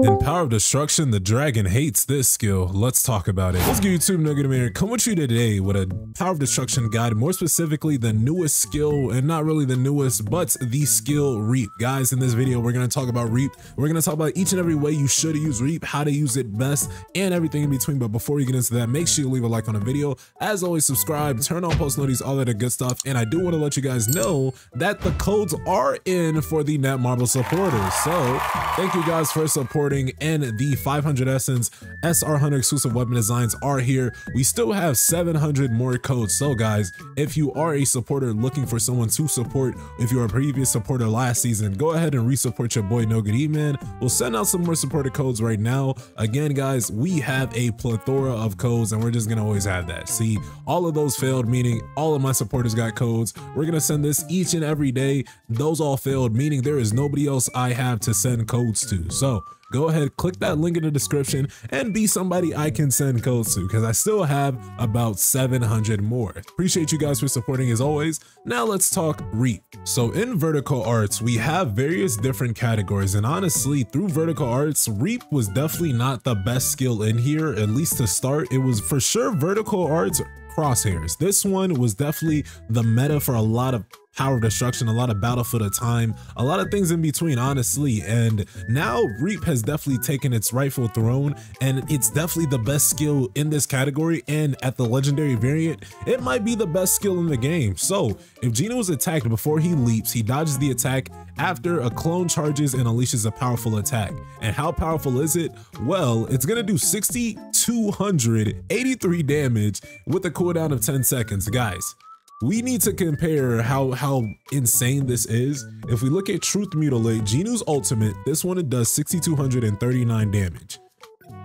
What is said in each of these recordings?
In Power of Destruction, the dragon hates this skill. Let's talk about it. What's good, YouTube? Nugget here. Come with you today with a Power of Destruction guide, more specifically the newest skill, and not really the newest, but the skill Reap. Guys, in this video, we're going to talk about Reap. We're going to talk about each and every way you should use Reap, how to use it best, and everything in between. But before we get into that, make sure you leave a like on the video. As always, subscribe, turn on post notifications, all that good stuff. And I do want to let you guys know that the codes are in for the Netmarble supporters. So thank you guys for supporting, and the 500 Essence SR Hunter exclusive weapon designs are here. We still have 700 more codes. So guys, if you are a supporter looking for someone to support, if you're a previous supporter last season, go ahead and resupport your boy No Good E-Man. We'll send out some more supporter codes right now. Again, guys, we have a plethora of codes, and we're just gonna always have that. See, all of those failed, meaning all of my supporters got codes. We're gonna send this each and every day. Those all failed, meaning there is nobody else I have to send codes to. So go ahead, click that link in the description and be somebody I can send codes to, because I still have about 700 more. Appreciate you guys for supporting as always. Now let's talk Reap. So in Vertical Arts, we have various different categories, and honestly, through Vertical Arts, Reap was definitely not the best skill in here, at least to start. It was for sure Vertical Arts Crosshairs. This one was definitely the meta for a lot of Power of Destruction, a lot of Battlefield of Time, a lot of things in between, honestly. And now Reap has definitely taken its rightful throne, and it's definitely the best skill in this category. And at the legendary variant, it might be the best skill in the game. So if Geno is attacked before he leaps, he dodges the attack after a clone charges and unleashes a powerful attack. And how powerful is it? Well, it's gonna do 6,283 damage with a cooldown of 10 seconds. Guys, we need to compare how insane this is. If we look at Truth Mutilate, Geno's ultimate, this one, it does 6,239 damage.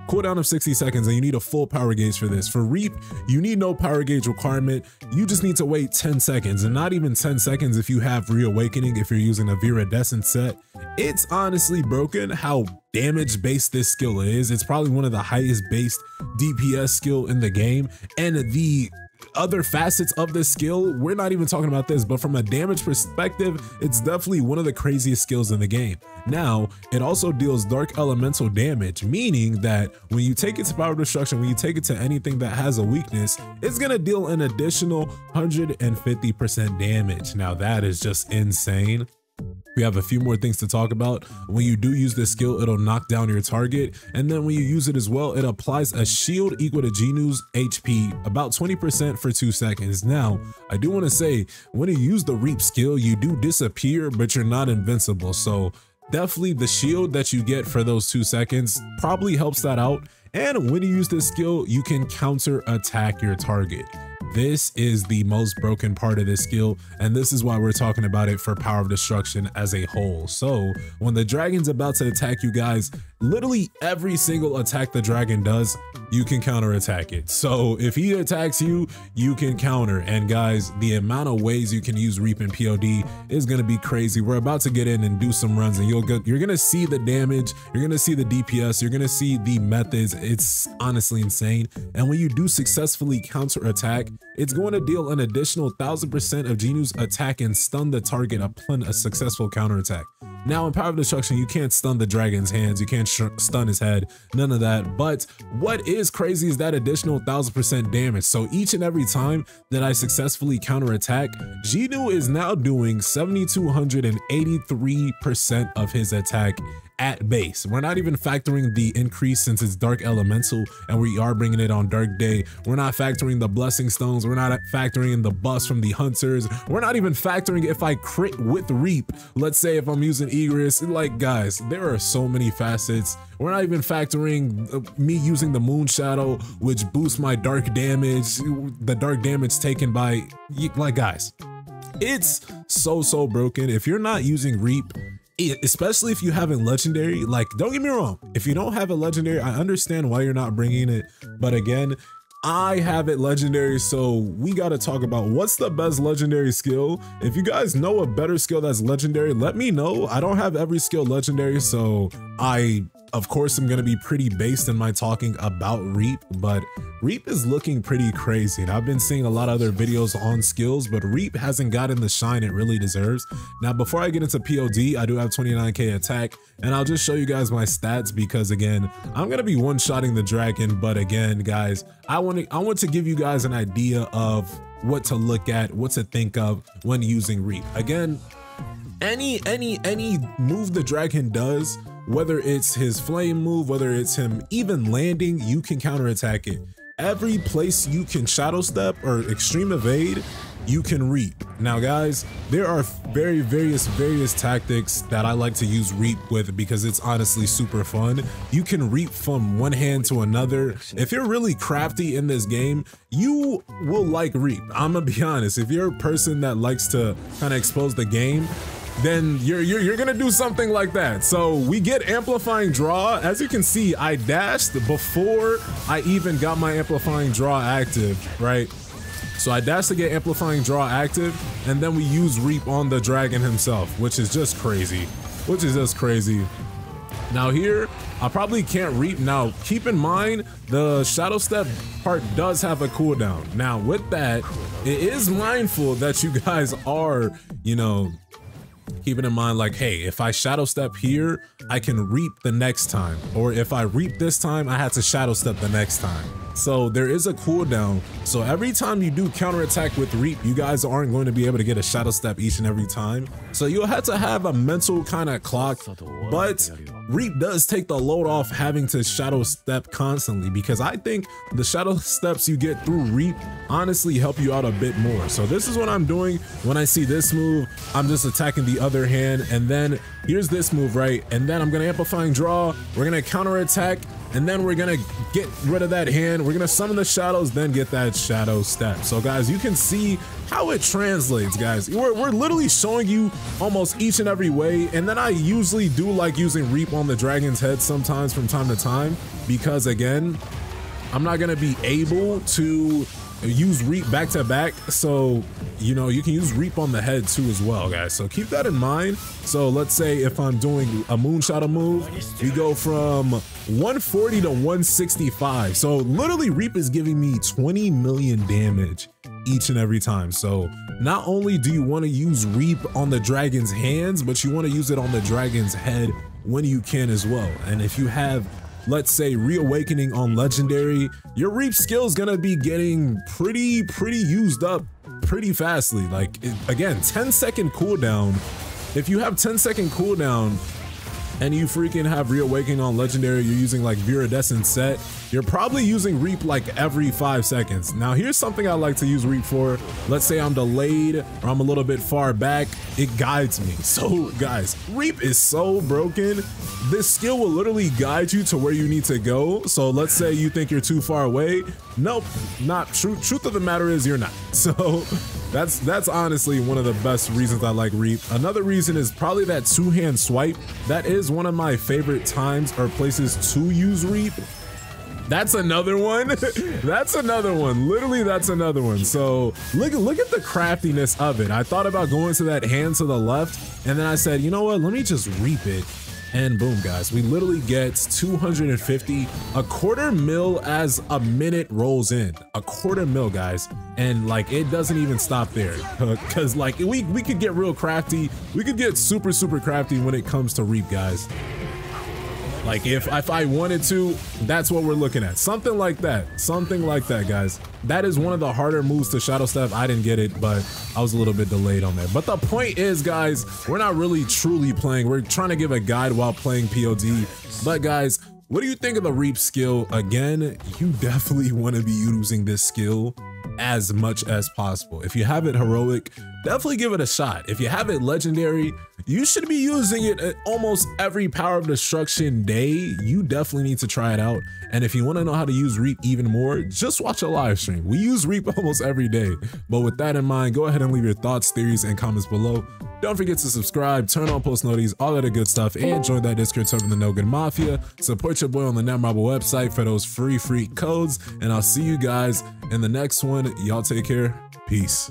Cooldown of 60 seconds, and you need a full power gauge for this. For Reap, you need no power gauge requirement. You just need to wait 10 seconds, and not even 10 seconds if you have Reawakening, if you're using a Viridescent set. It's honestly broken how damage based this skill is. It's probably one of the highest based DPS skill in the game, and the other facets of this skill, we're not even talking about this, but from a damage perspective, it's definitely one of the craziest skills in the game. Now, it also deals dark elemental damage, meaning that when you take it to Power Destruction, when you take it to anything that has a weakness, it's gonna deal an additional 150% damage. Now that is just insane. We have a few more things to talk about. When you do use this skill, it'll knock down your target, and then when you use it as well, it applies a shield equal to Geno's HP, about 20% for 2 seconds. Now, I do want to say, when you use the Reap skill, you do disappear, but you're not invincible. So definitely the shield that you get for those 2 seconds probably helps that out. And when you use this skill, you can counter attack your target. This is the most broken part of this skill, and this is why we're talking about it for Power of Destruction as a whole. So when the dragon's about to attack you guys, literally every single attack the dragon does, you can counter attack it. So if he attacks you, you can counter. And guys, the amount of ways you can use Reap in POD is gonna be crazy. We're about to get in and do some runs, and you're gonna see the damage, you're gonna see the DPS, you're gonna see the methods. It's honestly insane. And when you do successfully counter attack, it's going to deal an additional 1000% of Geno's attack and stun the target upon a successful counterattack. Now in Power of Destruction, you can't stun the dragon's hands, you can't stun his head, none of that. But what is crazy is that additional 1000% damage. So each and every time that I successfully counterattack, Geno is now doing 7,283% of his attack at base. We're not even factoring the increase since it's Dark Elemental and we are bringing it on Dark Day. We're not factoring the Blessing Stones. We're not factoring in the buffs from the Hunters. We're not even factoring if I crit with Reap. Let's say if I'm using Egress. Like, guys, there are so many facets. We're not even factoring me using the Moon Shadow, which boosts my dark damage, the dark damage taken by, like, guys, it's so broken. If you're not using Reap, especially if you haven't legendary, like, don't get me wrong, if you don't have a legendary, I understand why you're not bringing it, but again, I have it legendary, so we got to talk about what's the best legendary skill. If you guys know a better skill that's legendary, let me know. I don't have every skill legendary, so I of course, I'm going to be pretty based in my talking about Reap, but Reap is looking pretty crazy. And I've been seeing a lot of other videos on skills, but Reap hasn't gotten the shine it really deserves. Now, before I get into POD, I do have 29k attack, and I'll just show you guys my stats because, again, I'm going to be one-shotting the dragon. But again, guys, I want to give you guys an idea of what to look at, what to think of when using Reap. Again, any move the dragon does, whether it's his flame move, whether it's him even landing, you can counterattack it. Every place you can shadow step or extreme evade, you can Reap. Now guys, there are various tactics that I like to use Reap with because it's honestly super fun. You can Reap from one hand to another. If you're really crafty in this game, you will like Reap. I'm gonna be honest, if you're a person that likes to kind of expose the game, then you're gonna do something like that. So we get amplifying draw. As you can see, I dashed before I even got my amplifying draw active, right? So I dashed to get amplifying draw active, and then we use Reap on the dragon himself, which is just crazy. Now here, I probably can't Reap. Now, keep in mind, the shadow step part does have a cooldown. Now with that, it is mindful that you guys are, you know, keeping in mind like, hey, if I shadow step here, I can Reap the next time. Or if I Reap this time, I had to shadow step the next time. So there is a cooldown. So every time you do counterattack with Reap, you guys aren't going to be able to get a shadow step each and every time. So you'll have to have a mental kind of clock, but Reap does take the load off having to shadow step constantly, because I think the shadow steps you get through Reap honestly help you out a bit more. So this is what I'm doing when I see this move. I'm just attacking the other hand, and then here's this move, right? And then I'm gonna amplifying draw, we're gonna counterattack, and then we're gonna get rid of that hand, we're gonna summon the shadows, then get that shadow step. So guys, you can see how it translates, guys. We're literally showing you almost each and every way, and then I usually do like using Reap on the dragon's head sometimes from time to time, because again, I'm not gonna be able to use Reap back to back, so you know, you can use Reap on the head too as well, guys. So keep that in mind. So let's say if I'm doing a moonshadow move, we go from 140 to 165. So literally Reap is giving me 20 million damage each and every time. So not only do you want to use Reap on the dragon's hands, but you want to use it on the dragon's head when you can as well. And if you have, let's say, Reawakening on legendary, your Reap skill is gonna be getting pretty used up pretty fastly. Like, again, 10-second cooldown. If you have 10-second cooldown and you freaking have Reawakening on legendary, you're using like Viridescent set, you're probably using Reap like every 5 seconds. Now here's something I like to use Reap for. Let's say I'm delayed or I'm a little bit far back, it guides me. So guys, Reap is so broken. This skill will literally guide you to where you need to go. So let's say you think you're too far away. Nope, not true. Truth of the matter is you're not. So that's honestly one of the best reasons I like Reap. Another reason is probably that two-hand swipe. That is one of my favorite times or places to use Reap. That's another one. That's another one. Literally, that's another one. So look at the craftiness of it. I thought about going to that hand to the left, and then I said, you know what? Let me just Reap it. And boom, guys, we literally get 250, a quarter mil as a minute rolls in. A quarter mil, guys. And like, it doesn't even stop there, because like we could get real crafty. We could get super crafty when it comes to Reap, guys. Like if I wanted to, that's what we're looking at. Something like that, guys. That is one of the harder moves to shadow step. I didn't get it, but I was a little bit delayed on that. But the point is, guys, we're not really truly playing. We're trying to give a guide while playing POD. But guys, what do you think of the Reap skill? Again, you definitely want to be using this skill as much as possible. If you have it heroic, definitely give it a shot. If you have it legendary, you should be using it at almost every Power of Destruction day. You definitely need to try it out. And if you want to know how to use Reap even more, just watch a live stream. We use Reap almost every day. But with that in mind, go ahead and leave your thoughts, theories, and comments below. Don't forget to subscribe, turn on post notifications, all that good stuff, and join that Discord server, the No Good Mafia. Support your boy on the Netmarble website for those free codes, and I'll see you guys in the next one. Y'all take care. Peace.